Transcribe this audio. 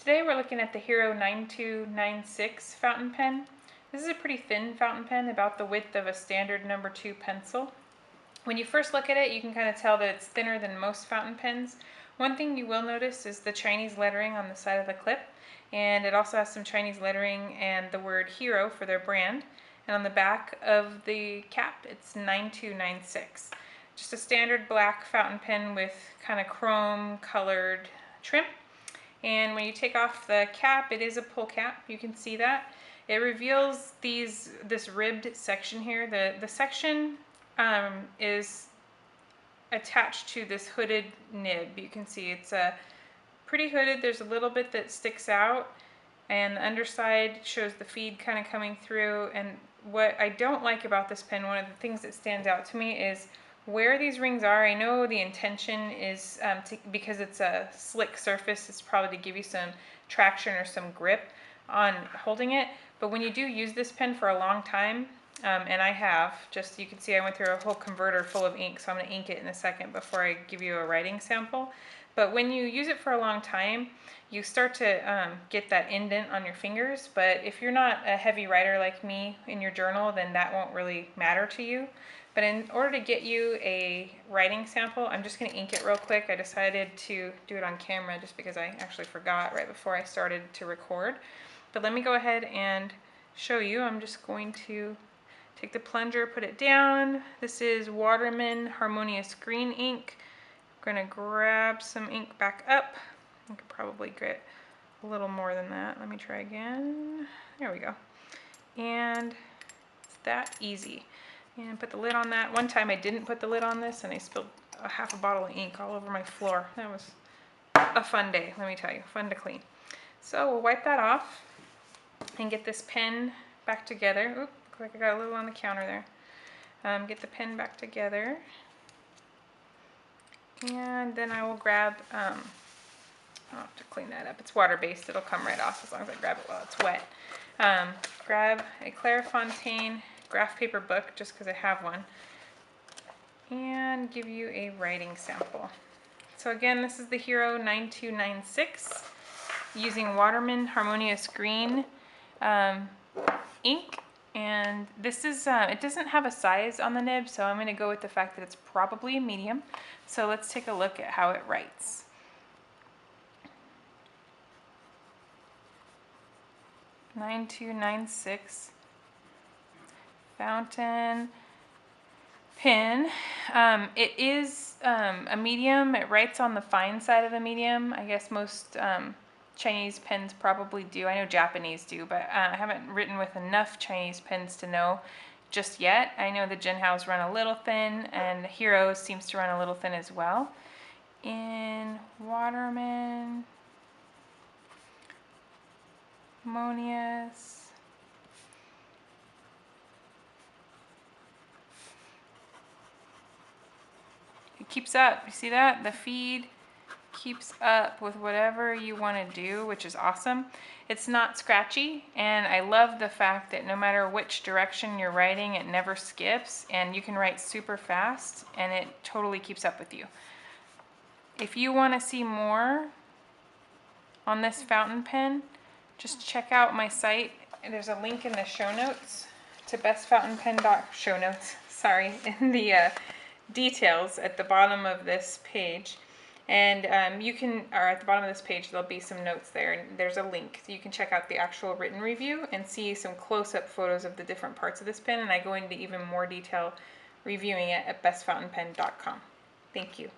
Today we're looking at the Hero 9296 fountain pen. This is a pretty thin fountain pen, about the width of a standard number 2 pencil. When you first look at it, you can kind of tell that it's thinner than most fountain pens. One thing you will notice is the Chinese lettering on the side of the clip, and it also has some Chinese lettering and the word Hero for their brand. And on the back of the cap, it's 9296. Just a standard black fountain pen with kind of chrome colored trim. And when you take off the cap, it is a pull cap. You can see that. It reveals this ribbed section here. The section is attached to this hooded nib. You can see it's pretty hooded. There's a little bit that sticks out, and the underside shows the feed kind of coming through. And what I don't like about this pen, one of the things that stands out to me, is where these rings are. I know the intention is because it's a slick surface, it's probably to give you some traction or some grip on holding it. But when you do use this pen for a long time, and I have, just you can see I went through a whole converter full of ink, so I'm going to ink it in a second before I give you a writing sample. But when you use it for a long time, you start to get that indent on your fingers. But if you're not a heavy writer like me in your journal, then that won't really matter to you. But in order to get you a writing sample, I'm just going to ink it real quick. I decided to do it on camera just because I actually forgot right before I started to record. But let me go ahead and show you. I'm just going to take the plunger, put it down. This is Waterman Harmonious Green ink. I'm going to grab some ink back up. I could probably get a little more than that. Let me try again. There we go. And it's that easy. And put the lid on that. One time I didn't put the lid on this and I spilled half a bottle of ink all over my floor. That was a fun day, let me tell you. Fun to clean. So we'll wipe that off and get this pen back together. Oop, looks like I got a little on the counter there. Get the pen back together. And then I will grab, I'll have to clean that up. It's water-based, it'll come right off as long as I grab it while it's wet. Grab a Clairefontaine graph paper book, just because I have one, and give you a writing sample. So again, this is the Hero 9296 using Waterman Harmonious Green ink, and this is it doesn't have a size on the nib, so I'm going to go with the fact that it's probably a medium. So let's take a look at how it writes. (9296) fountain pen. It is a medium. It writes on the fine side of a medium. I guess most Chinese pens probably do. I know Japanese do, but I haven't written with enough Chinese pens to know just yet. I know the Jinhaos run a little thin, and the Hero seems to run a little thin as well. In Waterman Harmonious it keeps up. You see that? The feed keeps up with whatever you want to do, which is awesome. It's not scratchy, and I love the fact that no matter which direction you're writing, it never skips, and you can write super fast, and it totally keeps up with you. If you want to see more on this fountain pen, just check out my site. There's a link in the show notes to bestfountainpen.show notes. Sorry, in the details at the bottom of this page, and you can, or at the bottom of this page there'll be some notes there, and there's a link so you can check out the actual written review and see some close-up photos of the different parts of this pen, and I go into even more detail reviewing it at bestfountainpen.com. Thank you.